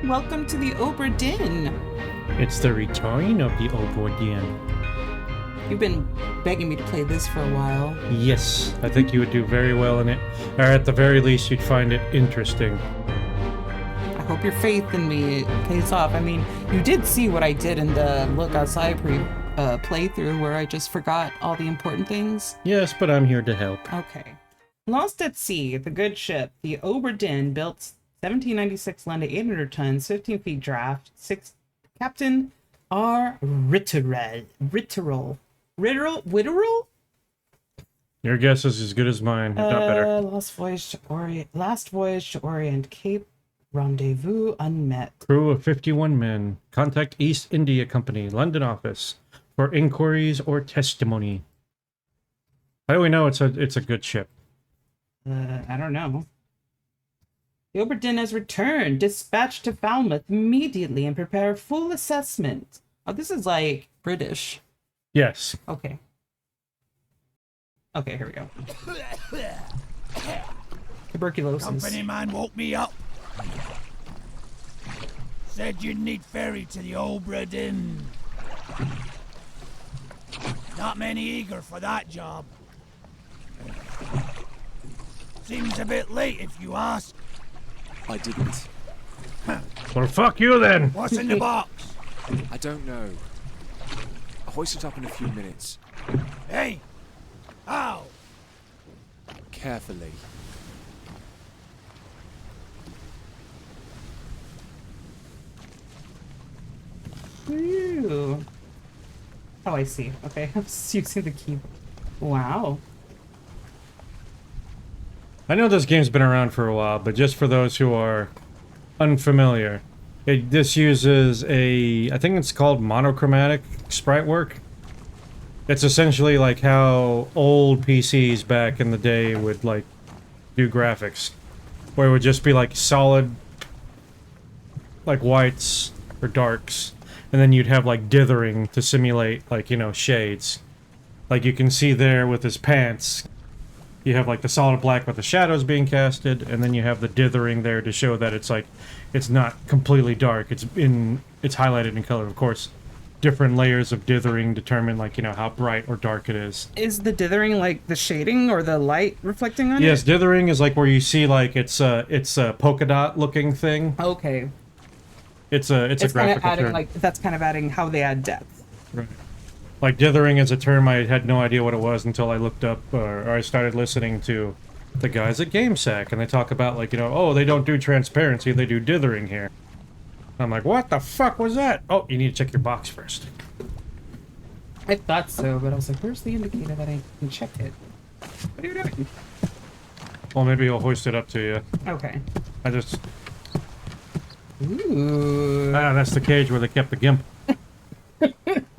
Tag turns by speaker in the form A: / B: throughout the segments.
A: Welcome to the Obra Dinn.
B: It's the return of the Obra Dinn.
A: You've been begging me to play this for a while.
B: Yes, I think you would do very well in it. Or at the very least, you'd find it interesting.
A: I hope your faith in me pays off. I mean, you did see what I did in the Look Outside playthrough where I just forgot all the important things.
B: Yes, but I'm here to help.
A: Okay. Lost at sea, the good ship, the Obra Dinn, built 1796, landed 800 tons, 15 feet draft, Captain R. Ritterel.
B: Your guess is as good as mine, if not better.
A: Last voyage to Orient, Cape Rendezvous unmet.
B: Crew of 51 men. Contact East India Company, London office, for inquiries or testimony. How do we know it's a good ship?
A: I don't know. The Obra Dinn has returned. Dispatch to Falmouth immediately and prepare full assessment. Oh, this is like British.
B: Yes.
A: Okay. Okay, here we go. Tuberculosis.
C: Company man woke me up. Said you'd need ferry to the Obra Dinn. Not many eager for that job. Seems a bit late if you ask.
D: I didn't.
B: Well, fuck you then.
C: What's in the box?
D: I don't know. I'll hoist it up in a few minutes.
C: Hey! How?
D: Carefully.
A: Ooh. Oh, I see. Okay, I'm just using the keyboard. Wow.
B: I know this game's been around for a while, but just for those who are unfamiliar, this uses I think it's called monochromatic sprite work. It's essentially like how old PCs back in the day would, like, do graphics. Where it would just be, like, solid, like, whites or darks. And then you'd have, like, dithering to simulate, like, you know, shades. Like you can see there with his pants. You have, like, the solid black with the shadows being casted, and then you have the dithering there to show that it's, like, it's not completely dark. It's highlighted in color, of course. Different layers of dithering determine, like, you know, how bright or dark it is.
A: Is the dithering like the shading or the light reflecting on it?
B: Yes, dithering is like where you see, like, it's a polka dot looking thing.
A: Okay.
B: It's a graphical term.
A: Like, that's kind of adding how they add depth.
B: Right. Like, dithering is a term I had no idea what it was until I looked up, or I started listening to the guys at GameSack, and they talk about, like, you know, oh, they don't do transparency, they do dithering here. I'm like, what the fuck was that? Oh, you need to check your box first.
A: I thought so, but I was like, where's the indicator that I can check it? What are you doing?
B: Well, maybe I'll hoist it up to you.
A: Okay.
B: I just...
A: Ooh.
B: Ah, that's the cage where they kept the gimp.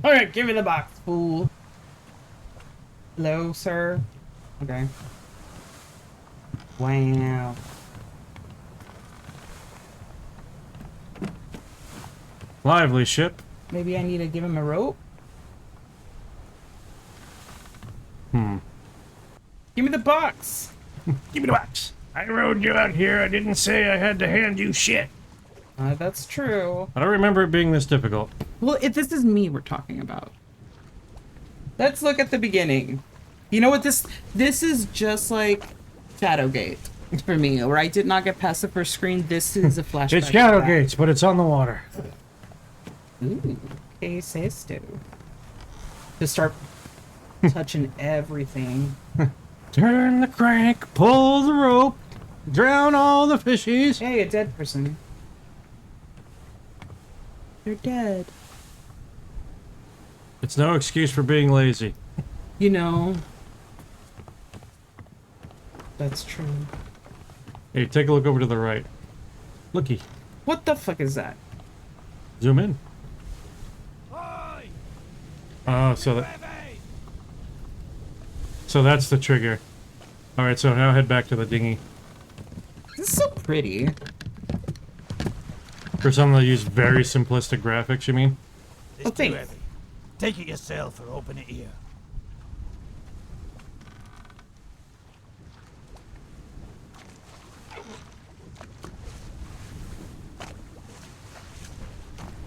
A: Alright, give me the box, fool. Hello, sir? Okay. Wow.
B: Lively ship.
A: Maybe I need to give him a rope? Give me the box!
B: Give me the box. I rode you out here. I didn't say I had to hand you shit.
A: That's true.
B: I don't remember it being this difficult.
A: Well, this is me we're talking about. Let's look at the beginning. You know what, this is just like Shadowgate for me, where I did not get past the first screen. This is a flashback.
B: It's Shadowgates, but it's on the water.
A: Ooh, que es esto? To start touching everything.
B: Turn the crank, pull the rope, drown all the fishies.
A: Hey, a dead person. They're dead.
B: It's no excuse for being lazy.
A: You know. That's true.
B: Hey, take a look over to the right. Looky.
A: What the fuck is that?
B: Zoom in.
C: Oi!
B: Oh, so that's the trigger. Alright, so now head back to the dinghy.
A: This is so pretty.
B: For some that use very simplistic graphics, you mean?
C: It's
A: Oh,
C: too
A: thanks.
C: heavy. Take it yourself or open it here.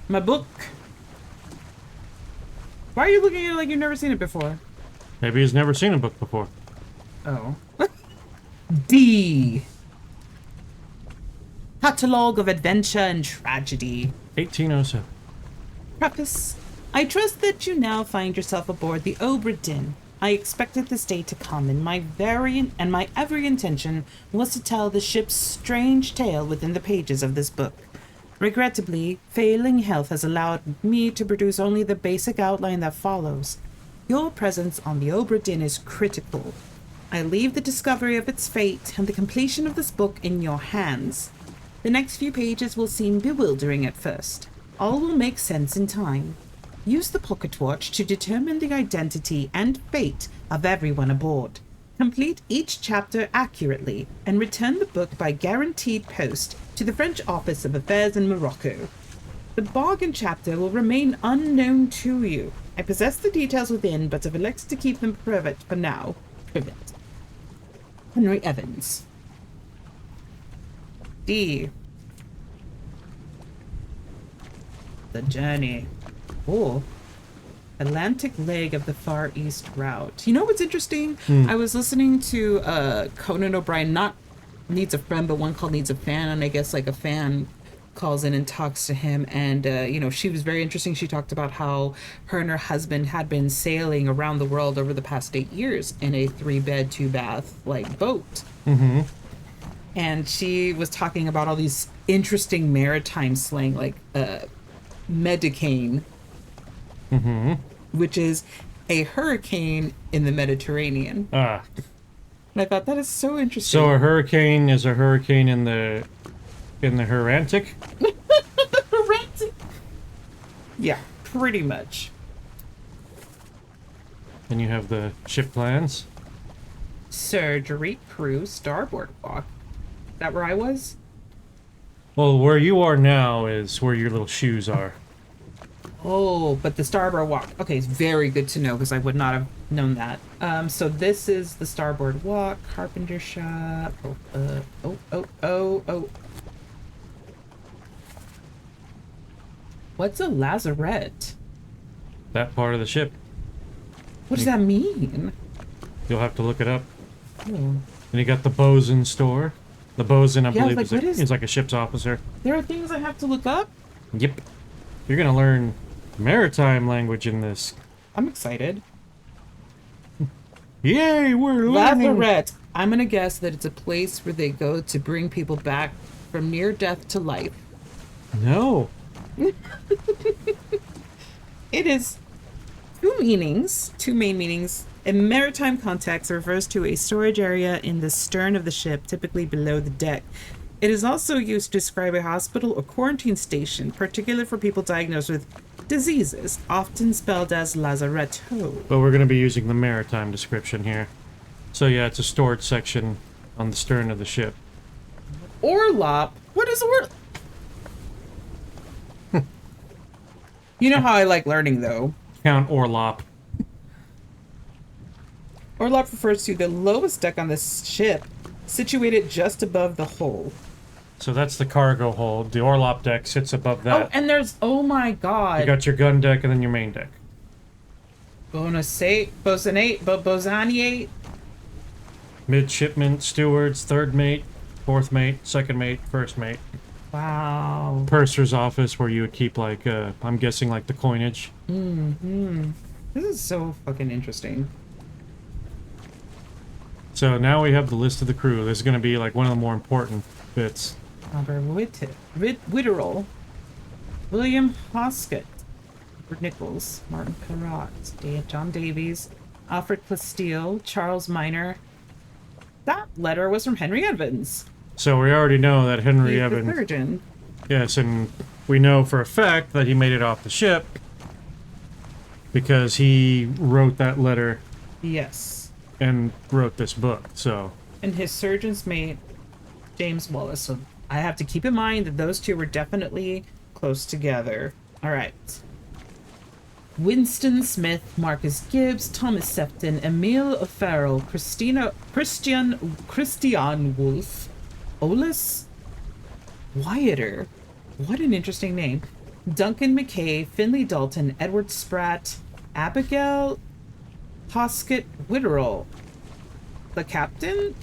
A: My book. Why are you looking at it like you've never seen it before?
B: Maybe he's never seen a book before.
A: Oh. D. Catalogue of Adventure and Tragedy.
B: 1807.
A: Preface. I trust that you now find yourself aboard the Obra Dinn. I expected this day to come, and my every intention was to tell the ship's strange tale within the pages of this book. Regrettably, failing health has allowed me to produce only the basic outline that follows. Your presence on the Obra Dinn is critical. I leave the discovery of its fate and the completion of this book in your hands. The next few pages will seem bewildering at first. All will make sense in time. Use the pocket watch to determine the identity and fate of everyone aboard. Complete each chapter accurately and return the book by guaranteed post to the French Office of Affairs in Morocco. The bargain chapter will remain unknown to you. I possess the details within, but have elected to keep them private for now. Private. Henry Evans. D. The Journey. Oh. Atlantic leg of the Far East route. You know what's interesting? I was listening to Conan O'Brien, not Needs a Friend, but one called Needs a Fan, and I guess like a fan calls in and talks to him, and she was very interesting. She talked about how her and her husband had been sailing around the world over the past 8 years in a 3-bed 2-bath like boat.
B: Mm-hmm.
A: And she was talking about all these interesting maritime slang, like medicane, which is a hurricane in the Mediterranean.
B: Ah.
A: And I thought that is so interesting.
B: So a hurricane is a hurricane in the Atlantic?
A: Yeah, pretty much.
B: And you have the ship plans.
A: Surgery, crew, starboard walk. Is that where I was?
B: Well, where you are now is where your little shoes are.
A: Oh, but the starboard walk. Okay, it's very good to know because I would not have known that. So this is the starboard walk, carpenter shop. Oh. What's a lazarette?
B: That part of the ship.
A: What does that mean?
B: You'll have to look it up.
A: Oh.
B: And you got the bosun store. The bosun, I
A: Yeah,
B: believe,
A: like,
B: is like a ship's officer.
A: There are things I have to look up?
B: Yep. You're gonna learn maritime language in this.
A: I'm excited.
B: Yay, we're learning!
A: Lazarette. I'm gonna guess that it's a place where they go to bring people back from near death to life.
B: No.
A: It is two main meanings. In maritime context, it refers to a storage area in the stern of the ship, typically below the deck. It is also used to describe a hospital or quarantine station, particularly for people diagnosed with diseases, often spelled as lazaretto.
B: But we're gonna be using the maritime description here. So yeah, it's a storage section on the stern of the ship.
A: Orlop. What is orlop? You know how I like learning, though.
B: Count Orlop.
A: Orlop refers to the lowest deck on this ship, situated just above the hull.
B: So that's the cargo hold. The Orlop deck sits above that.
A: Oh, and there's, oh my god.
B: You got your gun deck and then your main deck.
A: Bosaniate.
B: Midshipman, stewards, third mate, fourth mate, second mate, first mate.
A: Wow.
B: Purser's office where you would keep like, I'm guessing like the coinage.
A: This is so fucking interesting.
B: So now we have the list of the crew. This is going to be like one of the more important bits.
A: Robert Witterell, William Hoskett, Robert Nichols, Martin Perrott, John Davies, Alfred Castile, Charles Minor. That letter was from Henry Evans.
B: So we already know that Henry
A: He's
B: Evans...
A: the surgeon.
B: Yes, and we know for a fact that he made it off the ship because he wrote that letter
A: Yes.
B: and wrote this book, so...
A: And his surgeon's mate, James Wallace. So I have to keep in mind that those two were definitely close together. All right. Winston Smith, Marcus Gibbs, Thomas Sefton, Emile O'Farrell, Christian Wolfe, Olus Wyatter. What an interesting name. Duncan McKay, Finley Dalton, Edward Spratt, Abigail Hoskett Witterell, the captain,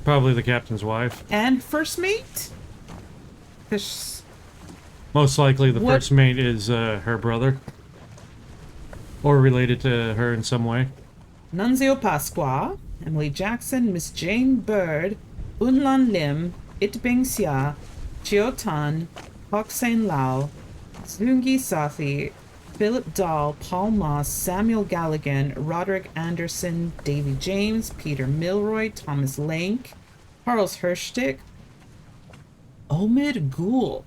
B: Probably the captain's wife.
A: and first mate. 'Cause
B: Most likely the
A: What-
B: first mate is her brother. Or related to her in some way.
A: Nunzio Pasqua, Emily Jackson, Miss Jane Bird, Unlan Lim, Itbing Xia, Chio Tan, Hoksane Lau, Zungi Sathi, Philip Dahl, Paul Moss, Samuel Galligan, Roderick Anderson, Davy James, Peter Milroy, Thomas Lank, Charles Hirschtick, Omid Gull,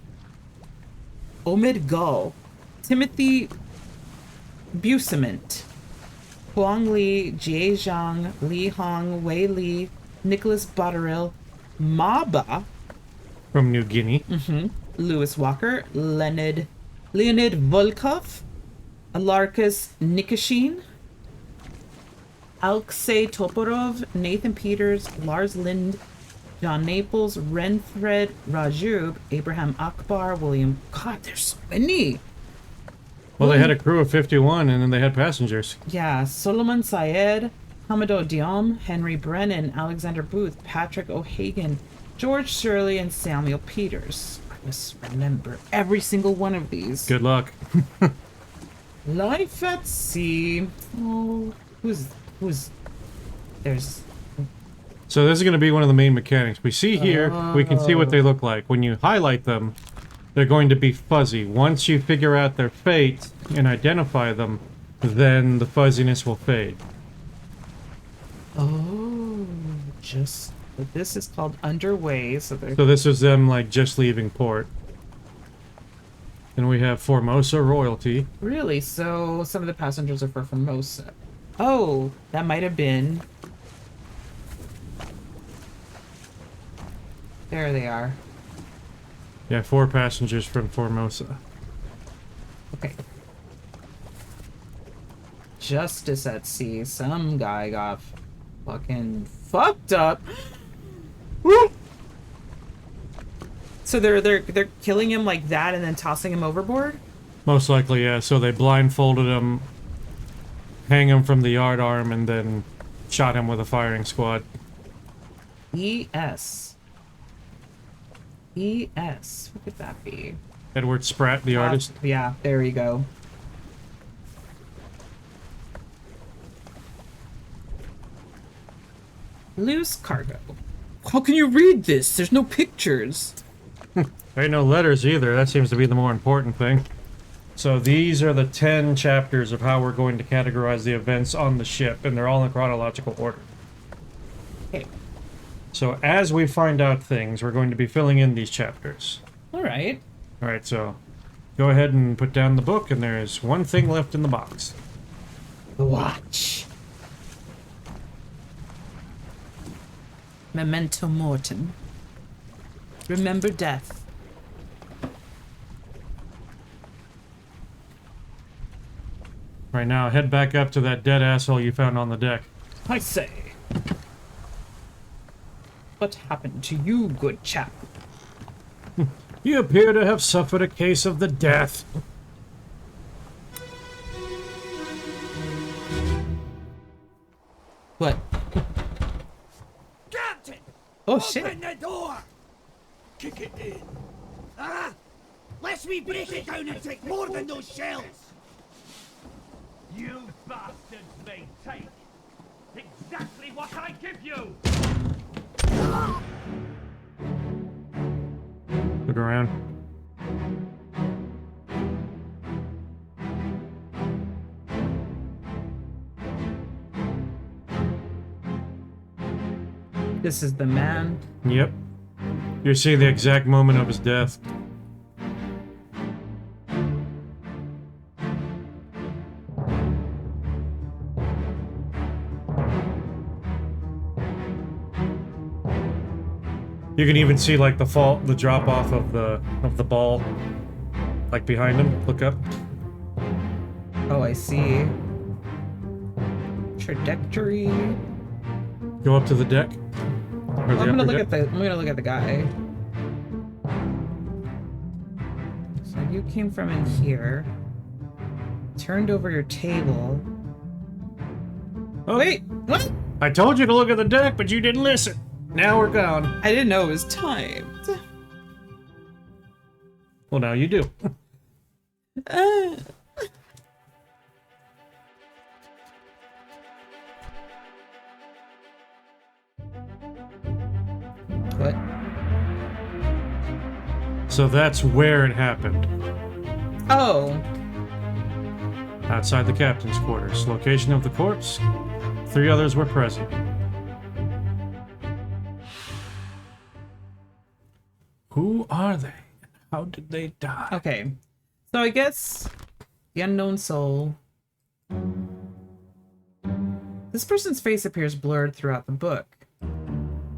A: Timothy Busament, Huang Li, Jie Zhang, Li Hong, Wei Li, Nicholas Botterill, Maba,
B: From New Guinea.
A: Lewis Walker, Leonid Volkov, Alarkus Nikishin, Alexei Toporov, Nathan Peters, Lars Lind, John Naples, Renfred Rajub, Abraham Akbar, William. God, there's so many.
B: Well, they had a crew of 51 and then they had passengers.
A: Yeah, Solomon Syed, Hamado Diom, Henry Brennan, Alexander Booth, Patrick O'Hagan, George Shirley, and Samuel Peters. I must remember every single one of these.
B: Good luck.
A: Life at sea. Oh, who's? There's.
B: So this is going to be one of the main mechanics. We see here, we can see what they look like. When you highlight them, they're going to be fuzzy. Once you figure out their fate and identify them, then the fuzziness will fade.
A: Oh, just. But this is called underway, so they're.
B: So this is them like just leaving port. And we have Formosa royalty.
A: Really? So some of the passengers are for Formosa. Oh, that might have been. There they are.
B: Yeah, 4 passengers from Formosa.
A: Okay. Justice at sea. Some guy got fucking fucked up. Woo! So they're killing him like that and then tossing him overboard?
B: Most likely, yeah. So they blindfolded him, hang him from the yard arm, and then shot him with a firing squad.
A: ES. ES. What could that be?
B: Edward Spratt, the artist.
A: Yeah, there we go. Loose cargo. How can you read this? There's no pictures.
B: There ain't no letters either. That seems to be the more important thing. So these are the 10 chapters of how we're going to categorize the events on the ship, and they're all in chronological order.
A: Okay.
B: So as we find out things, we're going to be filling in these chapters.
A: All right.
B: All right, so go ahead and put down the book, and there's one thing left in the box.
A: The watch. Memento mortem. Remember death.
B: Right now, head back up to that dead asshole you found on the deck.
A: I say. What happened to you, good chap?
B: You appear to have suffered a case of the death.
A: What?
C: Captain!
A: Oh shit.
C: Open the door! Kick it in. Ah! Let's we break it down and take more than those shells!
E: You bastards may take exactly what I give you!
B: Look around.
A: This is the man.
B: Yep. You're seeing the exact moment of his death. You can even see like the drop off of the ball, like behind him. Look up.
A: Oh, I see. Trajectory.
B: Go up to the deck. Or the
A: I'm gonna
B: upper
A: look
B: deck.
A: at the guy. So you came from in here. Turned over your table.
B: Oh,
A: Wait, what?
B: I told you to look at the deck, but you didn't listen. Now we're gone.
A: I didn't know it was timed.
B: Well, now you do.
A: Uh. What?
B: So that's where it happened.
A: Oh.
B: Outside the captain's quarters. Location of the corpse. 3 others were present. Who are they? How did they die?
A: Okay. So I guess the unknown soul. This person's face appears blurred throughout the book.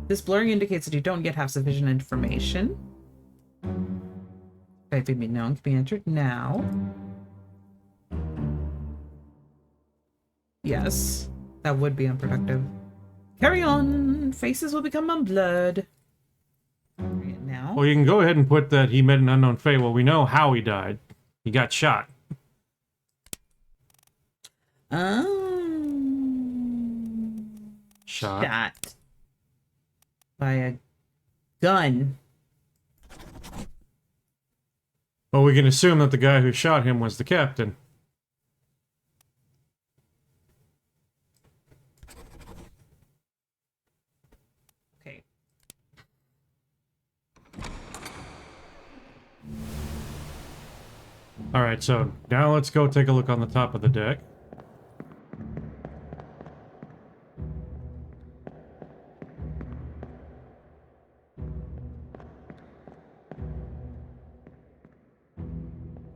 A: This blurring indicates that you don't yet have sufficient information. Type be known can be entered now. Yes, that would be unproductive. Carry on. Faces will become unblurred. Now.
B: Well, you can go ahead and put that he met an unknown fate. Well, we know how he died. He got shot.
A: Shot by a gun.
B: Well, we can assume that the guy who shot him was the captain.
A: Okay.
B: Alright, so now let's go take a look on the top of the deck.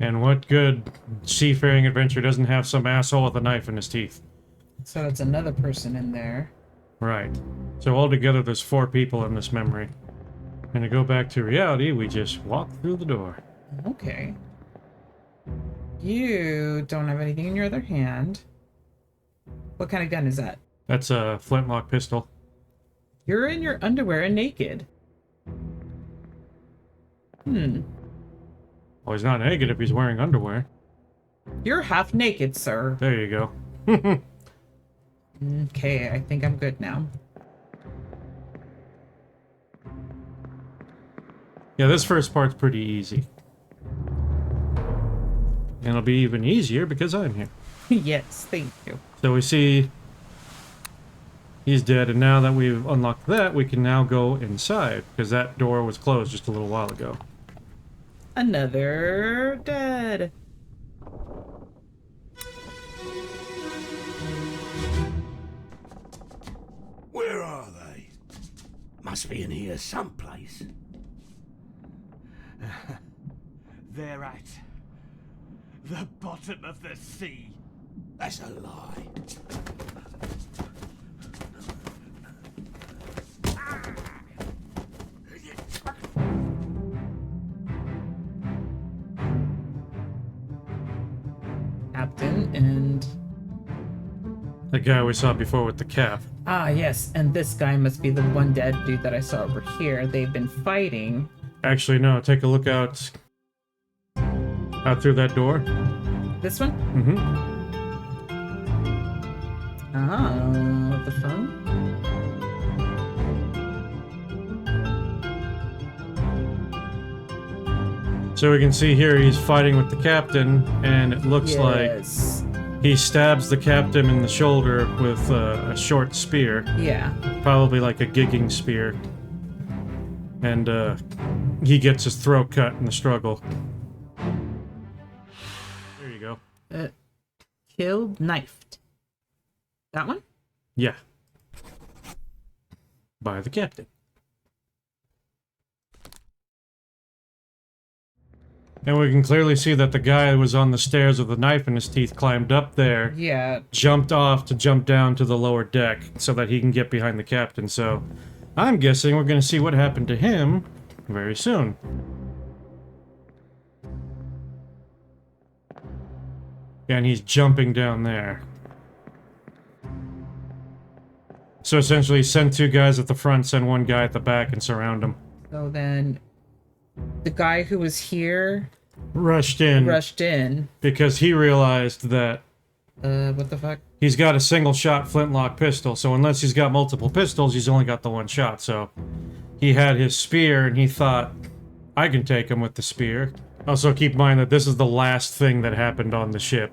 B: And what good seafaring adventure doesn't have some asshole with a knife in his teeth?
A: So it's another person in there.
B: Right. So altogether there's 4 people in this memory. And to go back to reality, we just walk through the door.
A: Okay. You don't have anything in your other hand. What kind of gun is that?
B: That's a flintlock pistol.
A: You're in your underwear and naked.
B: Well, he's not naked if he's wearing underwear.
A: You're half naked, sir.
B: There you go.
A: Okay, I think I'm good now.
B: Yeah, this first part's pretty easy. And it'll be even easier because I'm here.
A: Yes, thank you.
B: So we see he's dead, and now that we've unlocked that, we can now go inside, because that door was closed just a little while ago.
A: Another dead.
C: Where are they? Must be in here someplace.
E: They're at the bottom of the sea.
C: That's a lie.
A: Captain and...
B: The guy we saw before with the cap.
A: Ah, yes, and this guy must be the one dead dude that I saw over here. They've been fighting.
B: Actually, no, take a look out through that door.
A: This one?
B: Mm-hmm.
A: Ah, the phone?
B: So we can see here he's fighting with the captain, and it looks
A: Yes.
B: like he stabs the captain in the shoulder with a short spear.
A: Yeah.
B: Probably like a gigging spear. And he gets his throat cut in the struggle. There you go.
A: Killed, knifed. That one?
B: Yeah. By the captain. And we can clearly see that the guy who was on the stairs with a knife in his teeth climbed up there,
A: Yeah.
B: jumped off to jump down to the lower deck so that he can get behind the captain. So I'm guessing we're going to see what happened to him very soon. And he's jumping down there. So essentially send 2 guys at the front, send 1 guy at the back, and surround him.
A: So then, the guy who was here
B: rushed in
A: rushed in.
B: because he realized that
A: What the fuck?
B: he's got a single-shot flintlock pistol, so unless he's got multiple pistols, he's only got the one shot. So he had his spear, and he thought, I can take him with the spear. Also, keep in mind that this is the last thing that happened on the ship.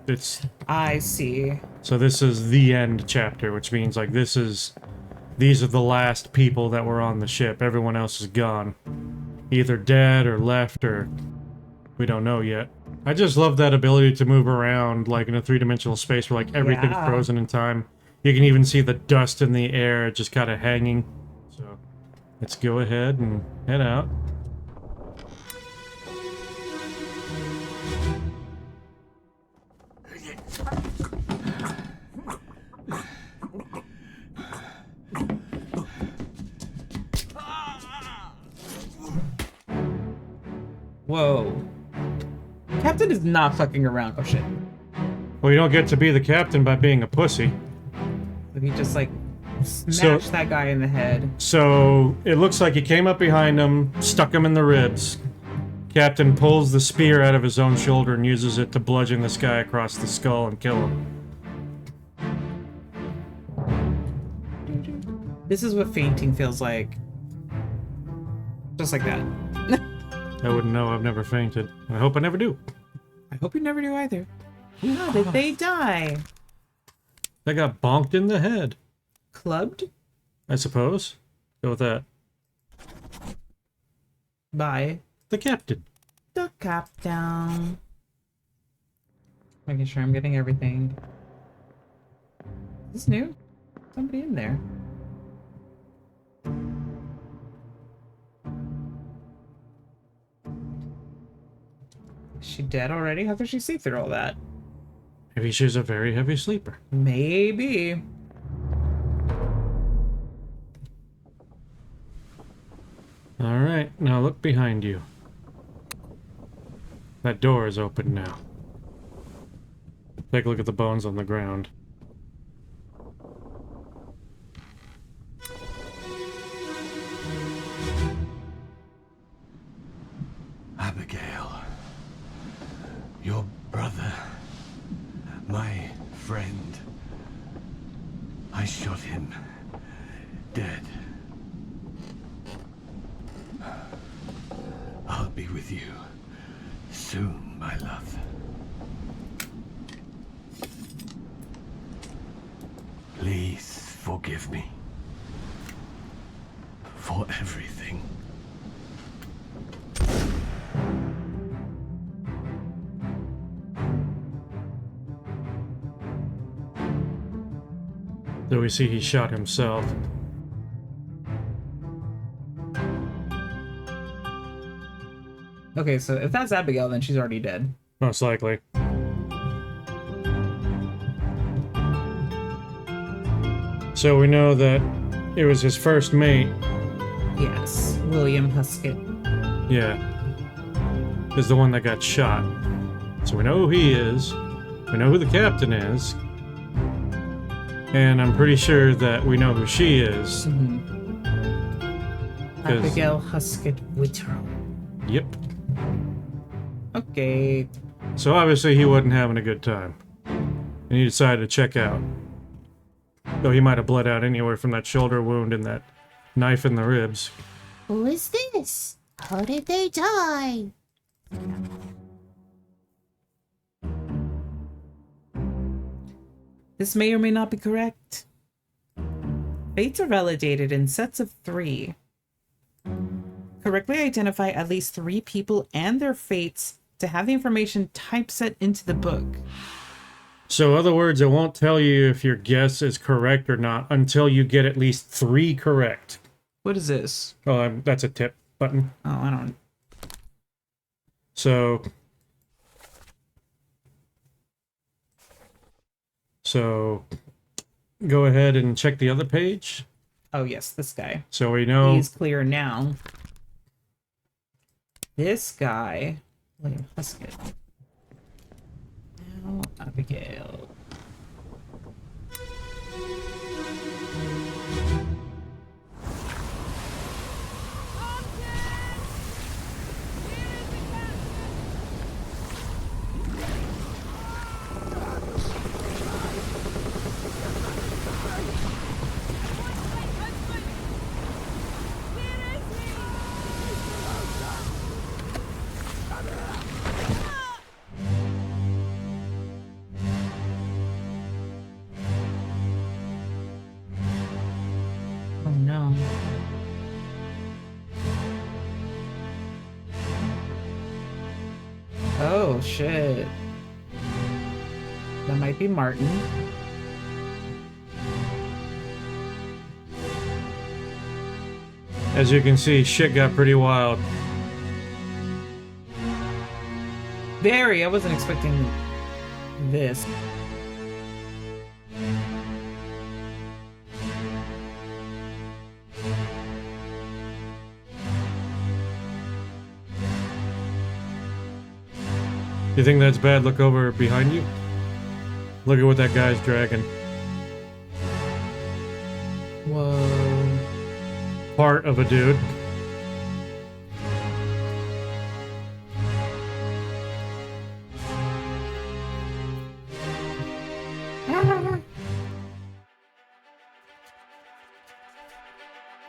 A: I see.
B: So this is the end chapter, which means, like, these are the last people that were on the ship. Everyone else is gone. Either dead or left, or we don't know yet. I just love that ability to move around, like, in a three-dimensional space where, like, everything's
A: Yeah.
B: frozen in time. You can even see the dust in the air just kind of hanging. So, let's go ahead and head out.
A: Whoa. Captain is not fucking around. Oh shit.
B: Well, you don't get to be the captain by being a pussy.
A: He just like smashed that guy in the head.
B: So, it looks like he came up behind him, stuck him in the ribs. Captain pulls the spear out of his own shoulder and uses it to bludgeon this guy across the skull and kill him.
A: This is what fainting feels like. Just like that.
B: I wouldn't know, I've never fainted. I hope I never do.
A: I hope you never do either. How did they die?
B: They got bonked in the head,
A: Clubbed?
B: I suppose. Go with that.
A: By
B: The captain.
A: the captain. Making sure I'm getting everything. Is this new? Somebody in there. Is she dead already? How could she see through all that?
B: Maybe she's a very heavy sleeper.
A: Maybe.
B: Alright, now look behind you. That door is open now. Take a look at the bones on the ground.
C: Abigail, your brother, my friend. I shot him dead. I'll be with you soon, my love. Please forgive me for everything.
B: So we see he shot himself.
A: Okay, so if that's Abigail, then she's already dead.
B: Most likely. So we know that it was his first mate.
A: Yes, William Huskett.
B: Yeah. Is the one that got shot. So we know who he is. We know who the captain is. And I'm pretty sure that we know who she is. 'Cause-
A: Abigail Huskett Whittrow.
B: Yep.
A: Okay.
B: So obviously he wasn't having a good time. And he decided to check out. Though he might have bled out anywhere from that shoulder wound and that knife in the ribs.
F: Who is this? How did they die?
A: This may or may not be correct. Fates are validated in sets of 3. Correctly identify at least 3 people and their fates to have the information typeset into the book.
B: So, in other words, it won't tell you if your guess is correct or not until you get at least 3 correct.
A: What is this?
B: Oh, that's a tip button.
A: Oh, I don't...
B: So, go ahead and check the other page.
A: Oh, yes, this guy.
B: So we know...
A: He's clear now. This guy... William Huskett. Now, Abigail. Oh, shit. That might be Martin.
B: As you can see, shit got pretty wild.
A: Very. I wasn't expecting this.
B: You think that's bad? Look over behind you. Look at what that guy's dragging.
A: Whoa.
B: Part of a dude.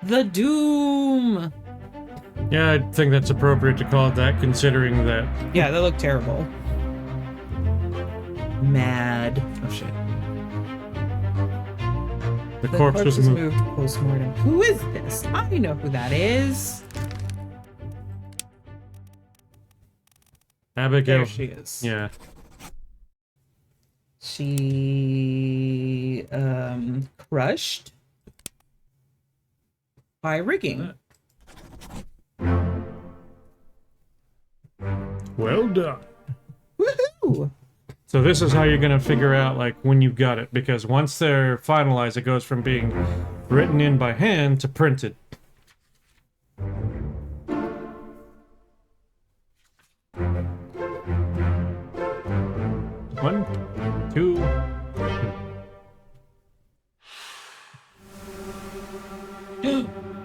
A: The Doom!
B: Yeah, I think that's appropriate to call it that, considering that.
A: Yeah, that looked terrible. Mad. Oh shit.
B: The corpse was moved.
A: moved post-mortem. Who is this? I know who that is.
B: Abigail.
A: There she is.
B: Yeah.
A: She crushed by rigging.
B: Well done.
A: Woohoo!
B: So this is how you're gonna figure out like when you got it, because once they're finalized, it goes from being written in by hand to printed. One, two.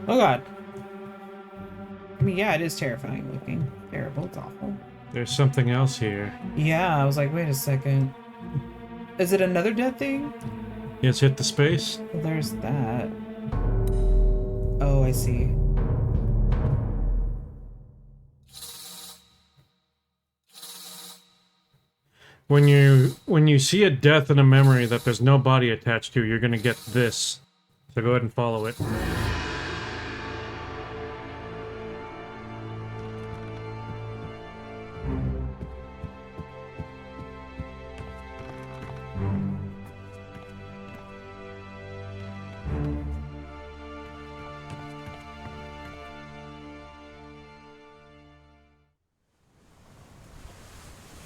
A: Oh god. I mean, yeah, it is terrifying looking. Terrible. It's awful.
B: There's something else here.
A: Yeah, I was like, wait a second. Is it another dead thing?
B: Yes, hit the space.
A: Well, there's that. Oh, I see.
B: When you see a death in a memory that there's no body attached to, you're gonna get this. So go ahead and follow it.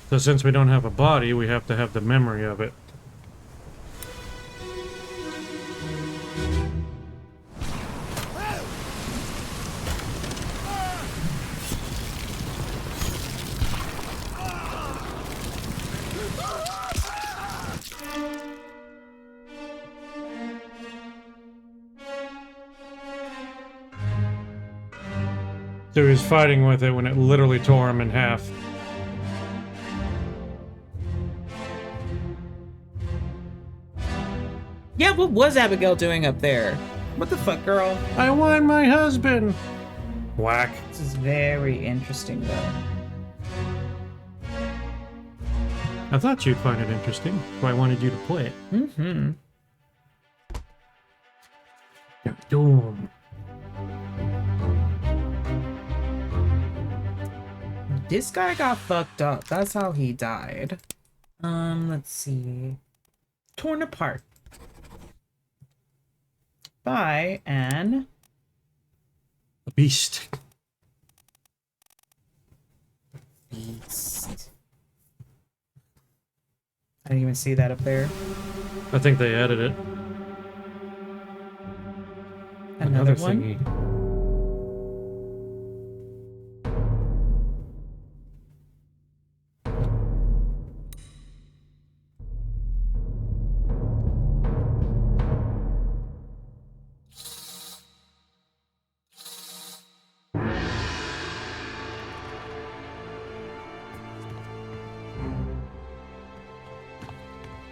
B: So since we don't have a body, we have to have the memory of it. So he was fighting with it when it literally tore him in half.
A: Yeah, what was Abigail doing up there? What the fuck, girl?
B: I want my husband! Whack.
A: This is very interesting, though.
B: I thought you'd find it interesting, so I wanted you to play it.
A: Mm-hmm.
B: Doom.
A: This guy got fucked up. That's how he died. Let's see. Torn apart by an
B: A beast.
A: beast. I didn't even see that up there.
B: I think they added it.
A: Another one.
B: thingy.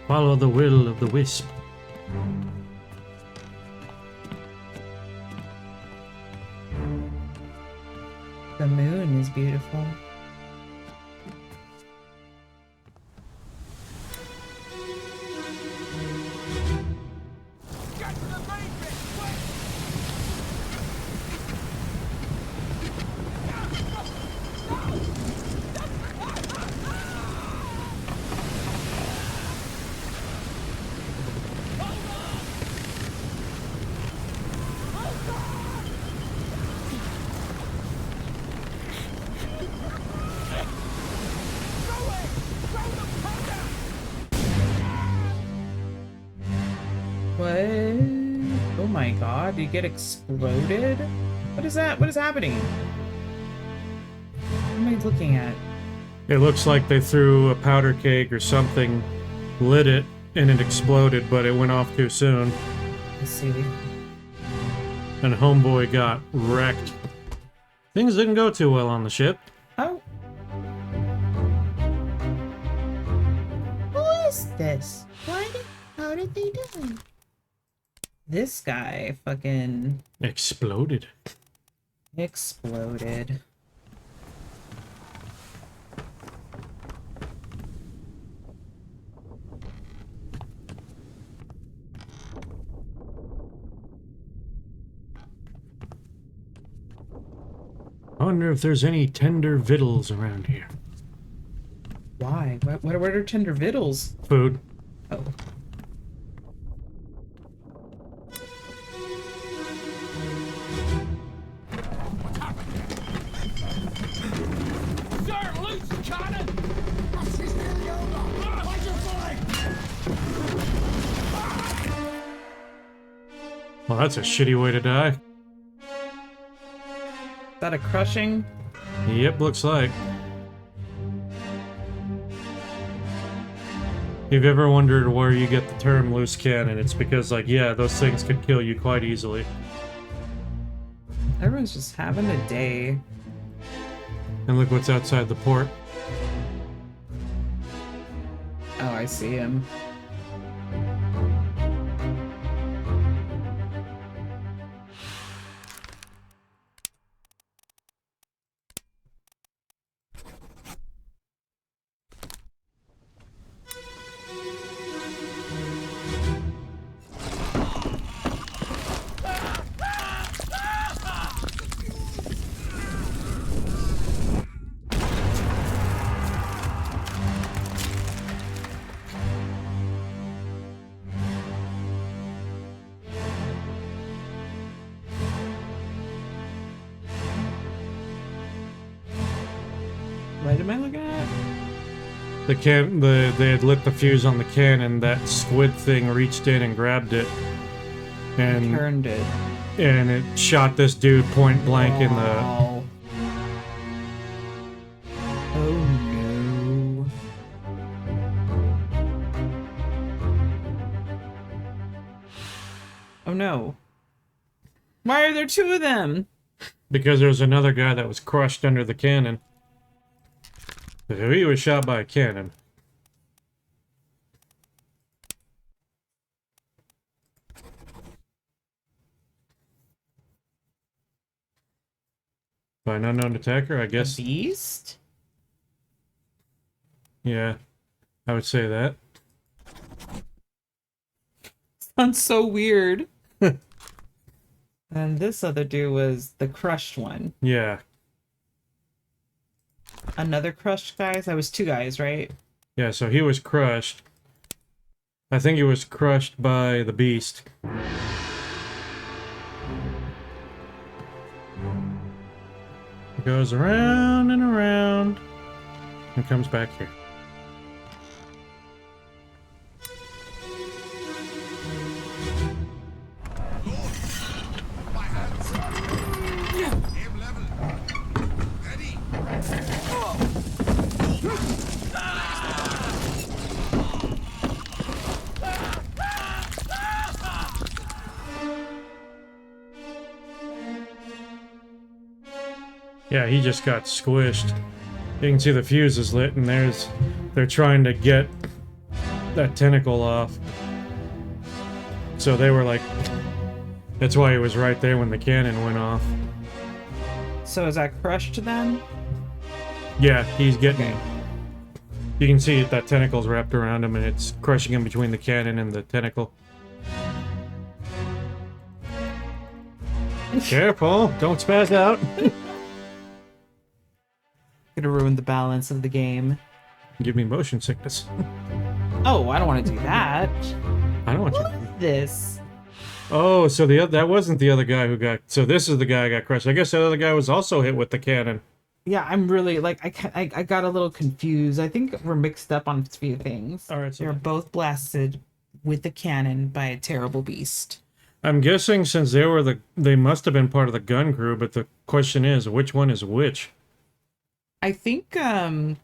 B: Follow the will of the wisp.
A: The moon is beautiful.
C: Get to the main bit, quick!
A: my god, did you get exploded? What is that? What is happening? What am I looking at?
B: It looks like they threw a powder keg or something, lit it, and it exploded, but it went off too soon.
A: Let's see.
B: And homeboy got wrecked. Things didn't go too well on the ship.
A: Oh.
F: Who is this? How did they die?
A: This guy fucking
B: Exploded.
A: exploded.
B: I wonder if there's any tender victuals around here.
A: Why? What are tender victuals?
B: Food.
A: Oh.
E: Sir, loose the cannon!
B: Well, that's a shitty way to die.
A: Is that a crushing?
B: Yep, looks like. If you've ever wondered where you get the term loose cannon, it's because, like, yeah, those things could kill you quite easily.
A: Everyone's just having a day.
B: And look what's outside the port.
A: Oh, I see him. What am I looking at?
B: They had lit the fuse on the cannon. That squid thing reached in and grabbed it, and
A: Turned it.
B: it shot this dude point blank in the.
A: Wow. Oh no. Oh no. Why are there two of them?
B: Because there was another guy that was crushed under the cannon. So he was shot by a cannon. By an unknown attacker, I guess.
A: A beast?
B: Yeah, I would say that.
A: Sounds so weird. And this other dude was the crushed one.
B: Yeah.
A: Another crushed guy? That was two guys, right?
B: Yeah, so he was crushed. I think he was crushed by the beast. It goes around and around and comes back here. Yeah, he just got squished. You can see the fuse is lit, and they're trying to get that tentacle off. So they were like, that's why he was right there when the cannon went off.
A: So is that crushed then?
B: Yeah, he's getting.
A: Okay.
B: You can see that tentacle's wrapped around him, and it's crushing him between the cannon and the tentacle. Careful, don't spaz out.
A: Gonna ruin the balance of the game.
B: Give me motion sickness.
A: Oh, I don't want to do that.
B: I don't want
A: What
B: you.
A: is this?
B: Oh, so that wasn't the other guy who got. So this is the guy who got crushed. I guess the other guy was also hit with the cannon.
A: Yeah, I'm really like I got a little confused. I think we're mixed up on a few things.
B: All right, so
A: They're both blasted with the cannon by a terrible beast.
B: I'm guessing since they must have been part of the gun crew, but the question is, which one is which?
A: I think the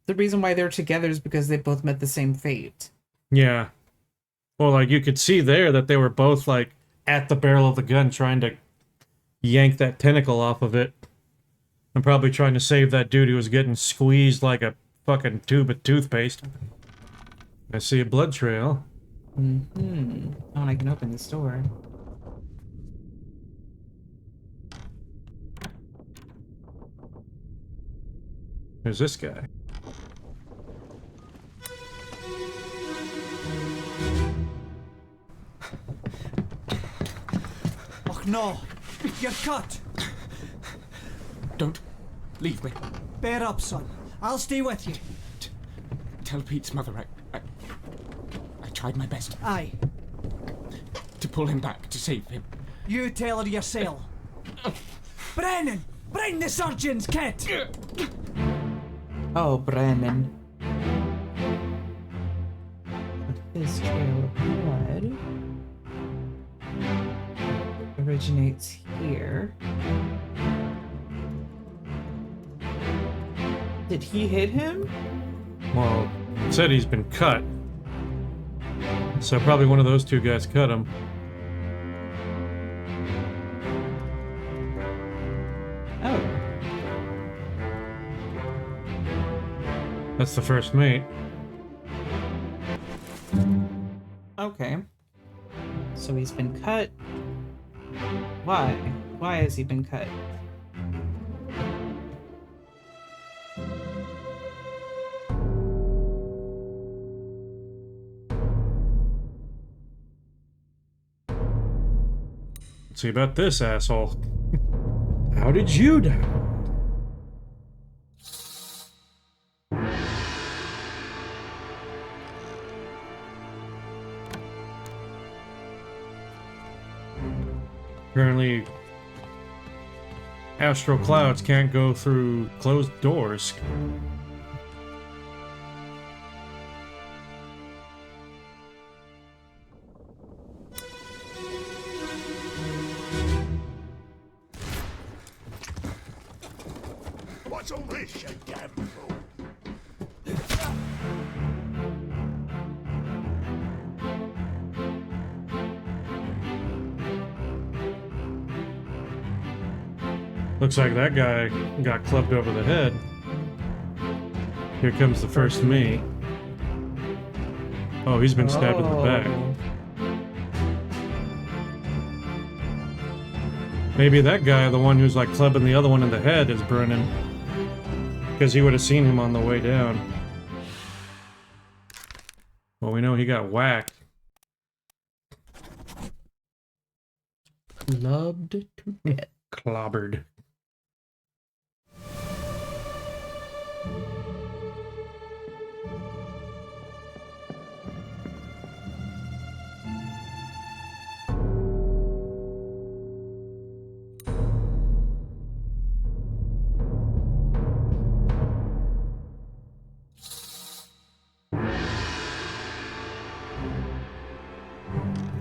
A: reason why they're together is because they both met the same fate.
B: Yeah. Well, like, you could see there that they were both, like, at the barrel of the gun trying to yank that tentacle off of it. I'm probably trying to save that dude who was getting squeezed like a fucking tube of toothpaste. I see a blood trail.
A: Mm-hmm. Oh, and I can open this door.
B: Who's this guy?
C: Oh no! You're cut!
G: Don't leave me.
C: Bear up, son. I'll stay with you.
G: Tell Pete's mother I tried my best
C: Aye.
G: to pull him back, to save him.
C: You tell her yourself. Brennan! Bring the surgeon's kit!
A: Oh, Brennan. His trail of blood originates here. Did he hit him?
B: Well, it said he's been cut. So probably one of those two guys cut him.
A: Oh.
B: That's the first mate.
A: Okay. So he's been cut. Why? Why has he been cut?
B: Let's see about this asshole. How did you die? Apparently, astral clouds can't go through closed doors.
C: What's all this, you damn fool?
B: Looks like that guy got clubbed over the head. Here comes the first mate. Oh, he's been stabbed in the back. Maybe that guy, the one who's like clubbing the other one in the head, is Brennan. Because he would have seen him on the way down. Well, we know he got whacked.
A: Clubbed to death.
B: Clobbered.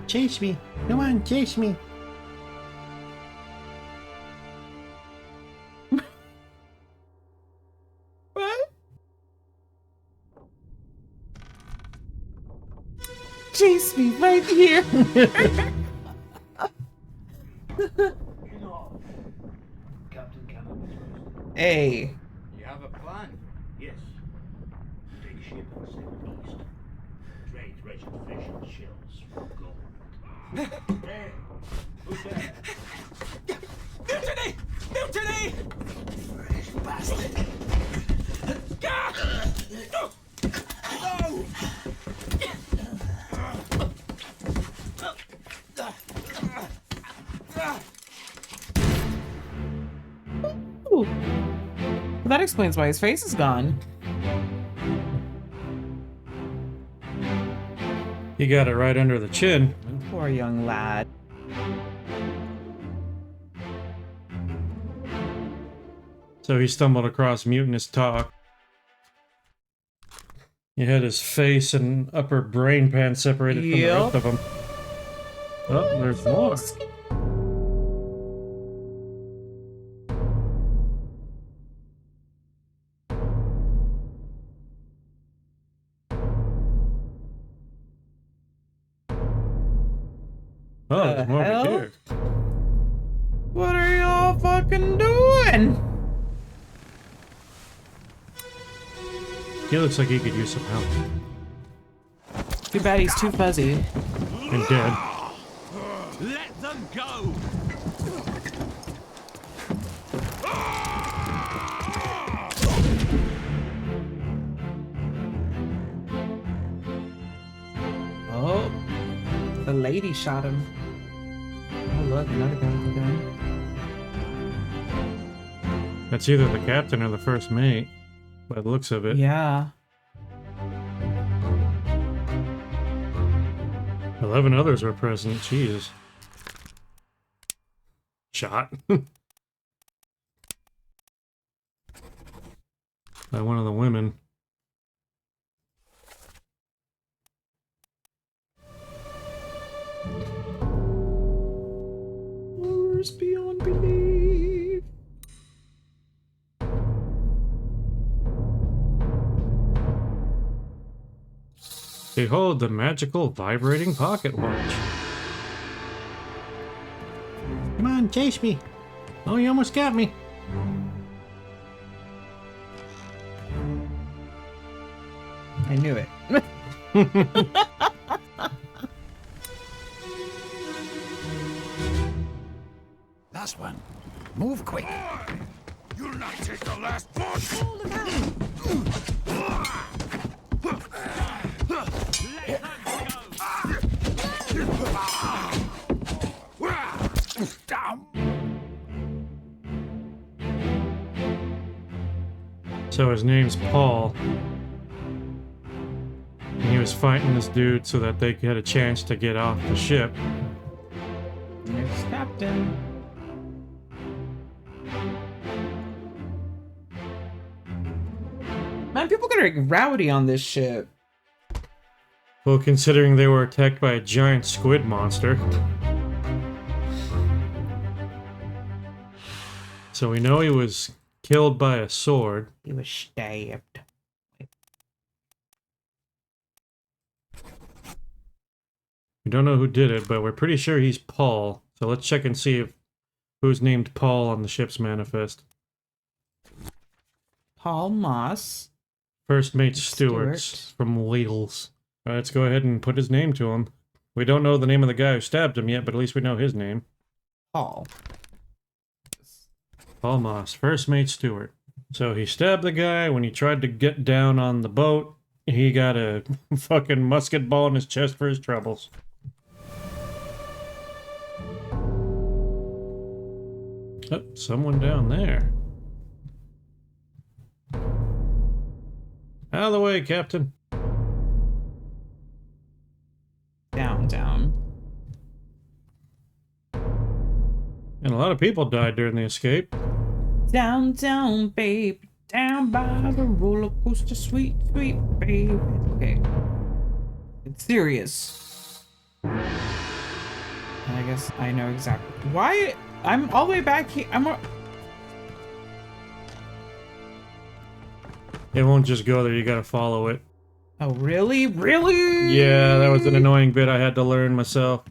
H: Chase me. Come on, chase me.
A: What? Chase me right here.
E: Captain Cannon.
A: Hey.
E: You have a plan? Yes. Take ship and sail east. Trade treasured fish and shells for gold. Hey, who's there?
C: Mutiny! Mutiny! Fresh bastard! No!
A: Ooh. Well, that explains why his face is gone.
B: He got it right under the chin.
A: Poor young lad.
B: So he stumbled across mutinous talk. He had his face and upper brain pan separated from the
A: Yep.
B: rest of him. Oh, there's more. Oh,
A: The
B: there's more
A: hell?
B: over here.
A: What are y'all fucking doing?
B: He looks like he could use some help.
A: Too bad he's too fuzzy.
B: And dead.
C: Let them go!
A: Oh, the lady shot him. Oh look, another guy with a gun.
B: That's either the captain or the first mate, by the looks of it.
A: Yeah.
B: 11 others were present. Jeez. Shot. By one of the women.
A: Wars beyond belief.
B: Behold the magical vibrating pocket watch.
H: Come on, chase me. Oh, you almost got me.
A: I knew it.
C: Last one. Move quick.
E: You'll not take the last push!
B: So his name's Paul. And he was fighting this dude so that they had a chance to get off the ship.
A: There's Captain. Man, people getting rowdy on this ship.
B: Well, considering they were attacked by a giant squid monster. So we know he was killed by a sword.
A: He was stabbed.
B: We don't know who did it, but we're pretty sure he's Paul. So let's check and see if who's named Paul on the ship's manifest.
A: Paul Moss.
B: First mate Stewart from Wales. Let's go ahead and put his name to him. We don't know the name of the guy who stabbed him yet, but at least we know his name.
A: Paul.
B: Paul Moss, first mate Stewart. So he stabbed the guy. When he tried to get down on the boat, he got a fucking musket ball in his chest for his troubles. Oh, someone down there. Out of the way, Captain.
A: Down, down.
B: And a lot of people died during the escape.
A: Down, down, babe. Down by the roller coaster, sweet, sweet babe. Okay. It's serious. I guess I know exactly why. I'm all the way back here.
B: It won't just go there, you gotta follow it.
A: Oh, really? Really?
B: Yeah, that was an annoying bit I had to learn myself.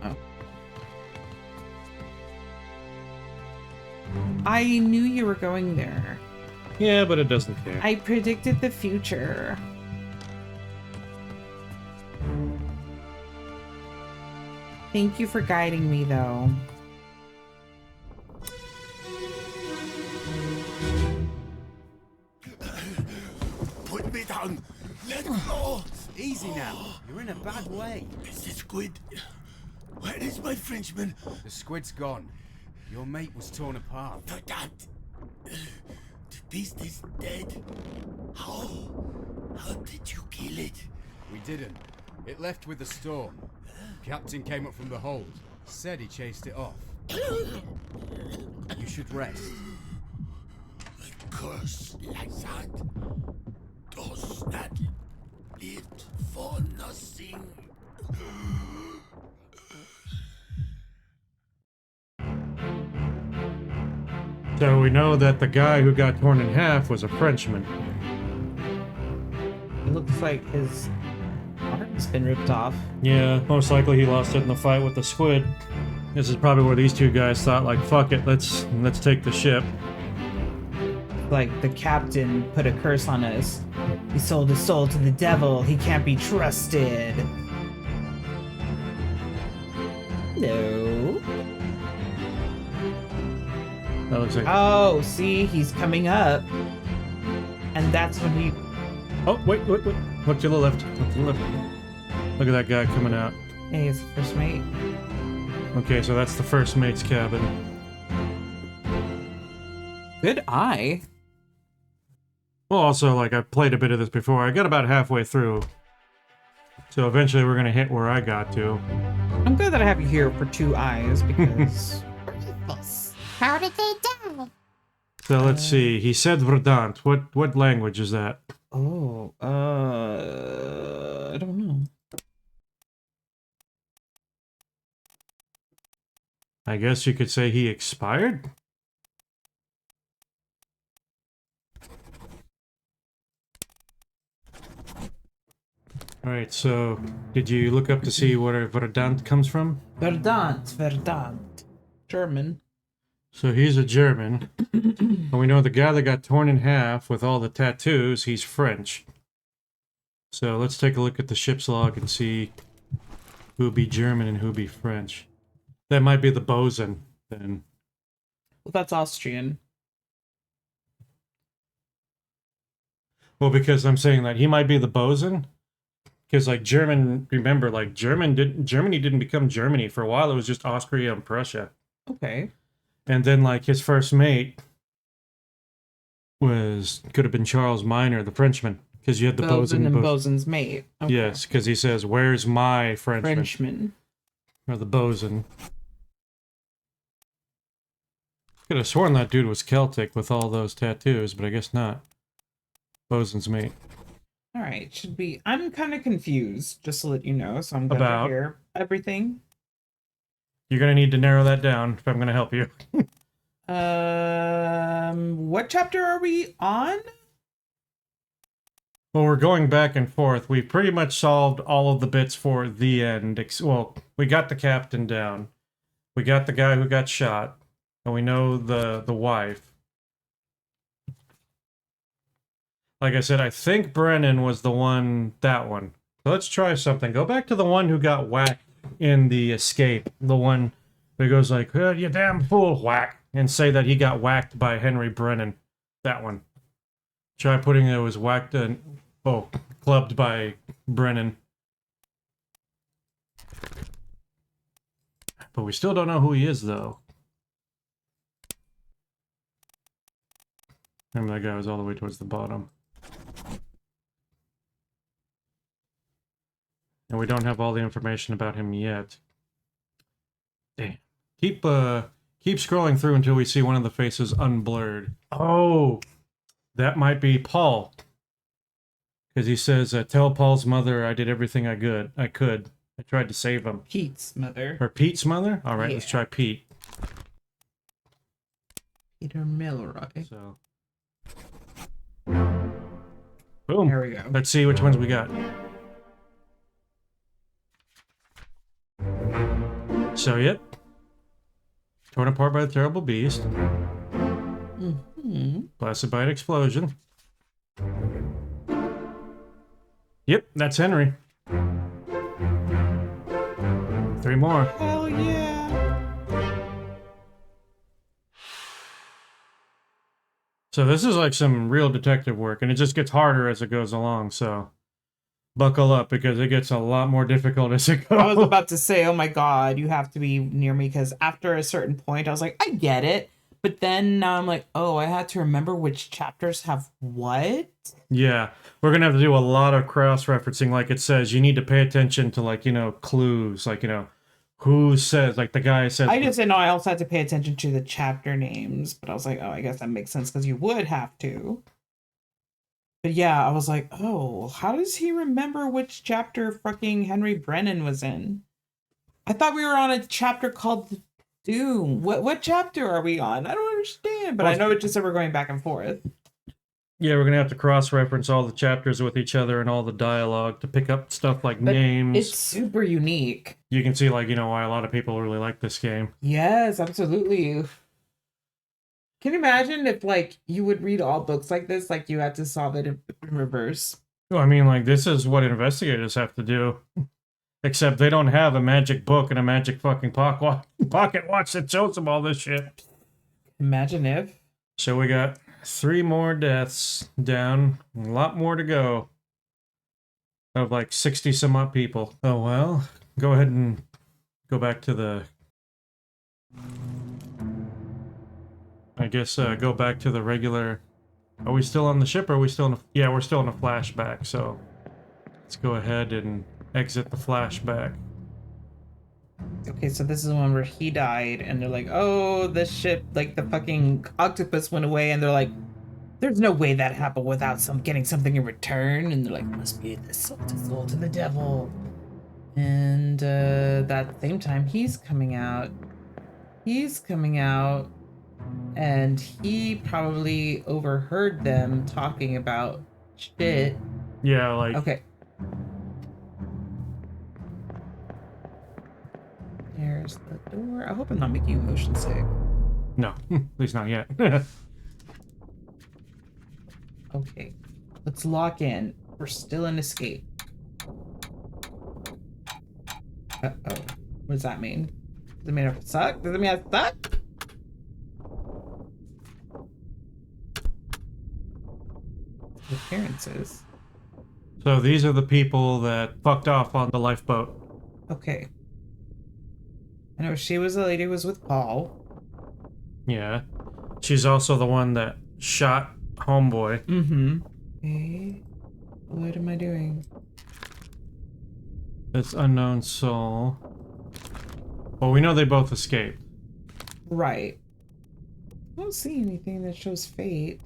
A: Oh. I knew you were going there.
B: Yeah, but it doesn't care.
A: I predicted the future. Thank you for guiding me, though.
C: Put me down. Let go. Easy now. You're in a bad way. It's the squid. Where is my Frenchman?
D: The squid's gone. Your mate was torn apart.
C: The dad. The beast is dead. How? How did you kill it?
D: We didn't. It left with the storm. Captain came up from the hold. Said he chased it off. You should rest.
C: A curse like that does not live for nothing.
B: So we know that the guy who got torn in half was a Frenchman.
A: It looks like his arm's been ripped off.
B: Yeah, most likely he lost it in the fight with the squid. This is probably where these two guys thought, like, fuck it, let's take the ship.
A: Like the captain put a curse on us. He sold his soul to the devil. He can't be trusted. No.
B: That looks like...
A: Oh, see, he's coming up. And that's when he...
B: Oh, wait. Look to the left. Look to the left. Look at that guy coming out.
A: Hey, it's the first mate.
B: Okay, so that's the first mate's cabin.
A: Good eye.
B: Well, also, like, I've played a bit of this before. I got about halfway through. So eventually we're gonna hit where I got to.
A: I'm glad that I have you here for 2 eyes, because...
F: How did they die?
B: So let's see. He said Verdant. What language is that?
A: Oh, I don't know.
B: I guess you could say he expired? Alright, so did you look up to see where Verdant comes from?
A: Verdant. German.
B: So he's a German. And we know the guy that got torn in half with all the tattoos, he's French. So let's take a look at the ship's log and see who be German and who be French. That might be the bosun, then.
A: Well, that's Austrian.
B: Well, because I'm saying that he might be the bosun. Because, like, German, remember, like, Germany didn't become Germany. For a while, it was just Austria and Prussia.
A: Okay.
B: And then, like, his first mate could have been Charles Minor, the Frenchman. Because you had the bosun
A: and bosun's mate. Okay.
B: Yes, because he says, "Where's my Frenchman?"
A: Frenchman.
B: Or the bosun. Could have sworn that dude was Celtic with all those tattoos, but I guess not. Bosun's mate.
A: All right, should be. I'm kind of confused, just to let you know. So I'm going
B: About?
A: to hear everything.
B: You're gonna need to narrow that down if I'm gonna help you.
A: What chapter are we on?
B: Well, we're going back and forth. We pretty much solved all of the bits for the end. Well, we got the captain down. We got the guy who got shot. And we know the wife. Like I said, I think Brennan was the one, that one. So let's try something. Go back to the one who got whacked in the escape. The one who goes like, oh, you damn fool, whack. And say that he got whacked by Henry Brennan. That one. Try putting it was whacked and clubbed by Brennan. But we still don't know who he is, though. Remember that guy was all the way towards the bottom. And we don't have all the information about him yet. Damn. Keep scrolling through until we see one of the faces unblurred. Oh! That might be Paul. Because he says, tell Paul's mother I did everything I could. I tried to save him.
A: Pete's mother.
B: Or Pete's mother? Alright, let's try Pete.
A: Peter Milroy.
B: So. Boom.
A: There we go.
B: Let's see which ones we got. So, yep. Torn apart by the terrible beast. Blasted by an explosion. Yep, that's Henry. 3 more.
A: Hell yeah.
B: So this is like some real detective work, and it just gets harder as it goes along, so buckle up, because it gets a lot more difficult as it goes.
A: I was about to say, oh my god, you have to be near me, because after a certain point, I was like, I get it. But then now I'm like, oh, I had to remember which chapters have what?
B: Yeah, we're going to have to do a lot of cross-referencing. Like it says, you need to pay attention to, like, you know, clues. Like, you know, who says, like the guy says...
A: I just said, no, I also had to pay attention to the chapter names. But I was like, oh, I guess that makes sense, because you would have to. But yeah, I was like, oh, how does he remember which chapter fucking Henry Brennan was in? I thought we were on a chapter called Doom. What chapter are we on? I don't understand. But I know it just said we're going back and forth.
B: Yeah, we're gonna have to cross-reference all the chapters with each other and all the dialogue to pick up stuff like
A: But
B: names.
A: it's super unique.
B: You can see, like, you know, why a lot of people really like this game.
A: Yes, absolutely. Can you imagine if, like, you would read all books like this, like you had to solve it in reverse?
B: Well, I mean, like, this is what investigators have to do. Except they don't have a magic book and a magic fucking pocket watch that shows them all this shit.
A: Imagine if.
B: So we got 3 more deaths down, a lot more to go. Of like 60 some odd people. Oh well, go ahead and go back to the... I guess go back to the regular... Are we still on the ship or are we still in a... Yeah, we're still in a flashback, so... Let's go ahead and exit the flashback.
A: Okay, so this is the one where he died, and they're like, oh, the ship, like, the fucking octopus went away, and they're like, there's no way that happened without getting something in return, and they're like, must be the soul to the devil. And that same time, he's coming out, and he probably overheard them talking about shit.
B: Yeah, like...
A: Okay. There's the door. I hope I'm not making you motion sick.
B: No, at least not yet.
A: Okay. Let's lock in. We're still in escape. Uh-oh. What does that mean? Does it mean I suck? Does it mean I suck? Appearances.
B: So these are the people that fucked off on the lifeboat.
A: Okay. I know she was the lady who was with Paul.
B: Yeah. She's also the one that shot Homeboy.
A: Mm-hmm. Okay. What am I doing?
B: It's unknown soul. Well, we know they both escaped.
A: Right. I don't see anything that shows fate.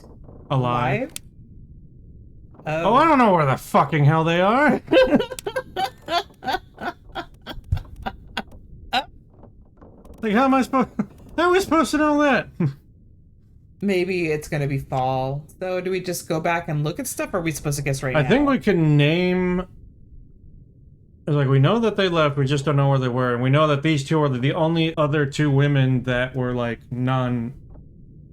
B: Alive?
A: Oh,
B: I don't know where the fucking hell they are. Like, how are we supposed to know that?
A: maybe it's gonna be fall. So do we just go back and look at stuff, or are we supposed to guess right now?
B: I think we can name... Like, we know that they left, we just don't know where they were. And we know that these two are the only other 2 women that were, like,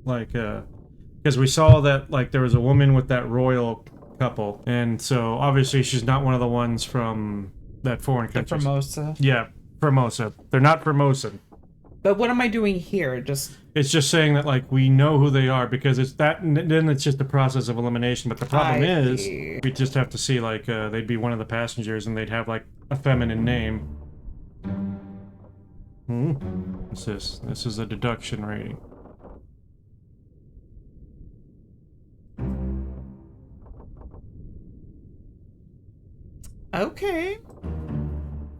B: because we saw that, like, there was a woman with that royal couple. And so, obviously, she's not one of the ones from that foreign country.
A: Formosa.
B: Yeah, Formosa. They're not Formosan.
A: But what am I doing here? Just...
B: It's just saying that, like, we know who they are, because it's that, and then it's just a process of elimination. But the problem is, we just have to see, like, they'd be one of the passengers, and they'd have, like, a feminine name. What's this? This is a deduction rating.
A: Okay.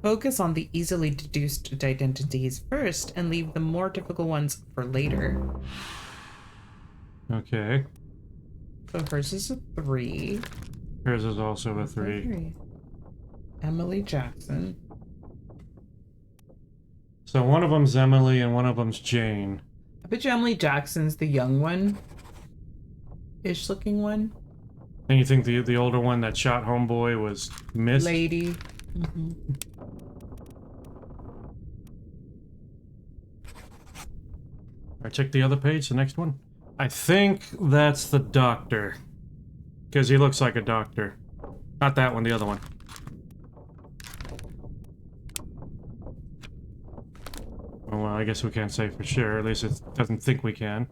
A: Focus on the easily deduced identities first and leave the more difficult ones for later.
B: Okay.
A: So hers is a 3.
B: Hers is also a 3.
A: 3. Emily Jackson.
B: So one of them's Emily and one of them's Jane.
A: I bet you Emily Jackson's the young one. Ish looking one.
B: And you think the older one that shot Homeboy was Mist?
A: Lady. Mm-hmm.
B: Alright, check the other page, the next one. I think that's the doctor. Because he looks like a doctor. Not that one, the other one. Oh, well, I guess we can't say for sure. At least it doesn't think we can.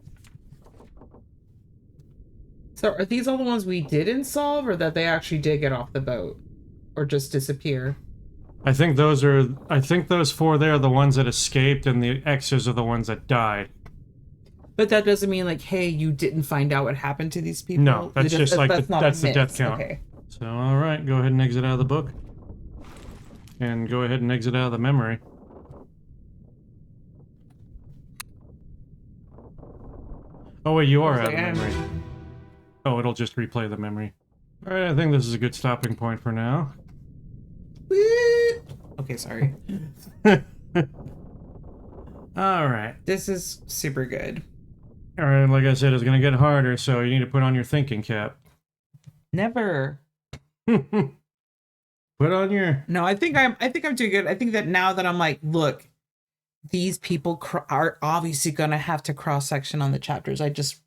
A: So are these all the ones we didn't solve, or that they actually did get off the boat? Or just disappear?
B: I think those 4 there are the ones that escaped, and the X's are the ones that died.
A: But that doesn't mean, like, hey, you didn't find out what happened to these people?
B: No, that's just like that's the death count.
A: Okay.
B: So, alright, go ahead and exit out of the book. And go ahead and exit out of the memory. Oh wait, you are out of the memory. Oh, it'll just replay the memory. Alright, I think this is a good stopping point for now.
A: Okay, sorry.
B: Alright.
A: This is super good.
B: All right, like I said, it's gonna get harder, so you need to put on your thinking cap.
A: Never.
B: Put on your.
A: No, I think I'm doing good. I think that now that I'm like, look, these people are obviously gonna have to cross section on the chapters. I just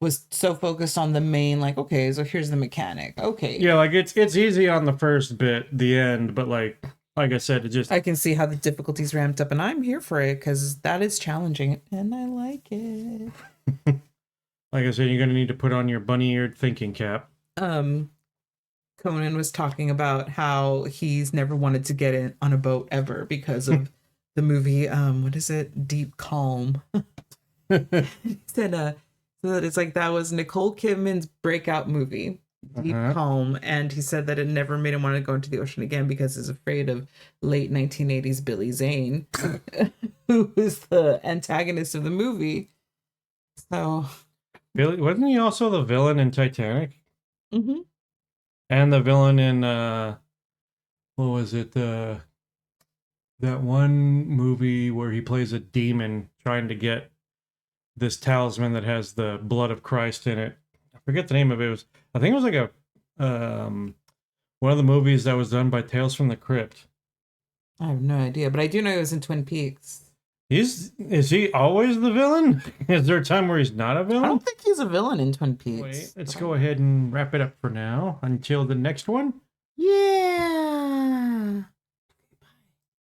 A: was so focused on the main, like, okay, so here's the mechanic. Okay.
B: Yeah, like it's easy on the first bit, the end, but like I said, it just
A: I can see how the difficulties ramped up, and I'm here for it because that is challenging, and I like it.
B: like I said, you're gonna need to put on your bunny-eared thinking cap.
A: Conan was talking about how he's never wanted to get in on a boat ever because of the movie. What is it? Deep Calm. He said, so that it's like that was Nicole Kidman's breakout movie, Deep Calm, and he said that it never made him want to go into the ocean again because he's afraid of late 1980s Billy Zane, who was the antagonist of the movie. So,
B: Billy, wasn't he also the villain in Titanic?
A: mm-hmm.
B: And the villain in what was it? That one movie where he plays a demon trying to get this talisman that has the blood of Christ in it. I forget the name of it. I think it was like a one of the movies that was done by Tales from the Crypt.
A: I have no idea, but I do know he was in Twin Peaks.
B: Is he always the villain? Is there a time where he's not a villain?
A: I don't think he's a villain in Twin Peaks.
B: Wait, let's go ahead and wrap it up for now until the next one.
A: Yeah.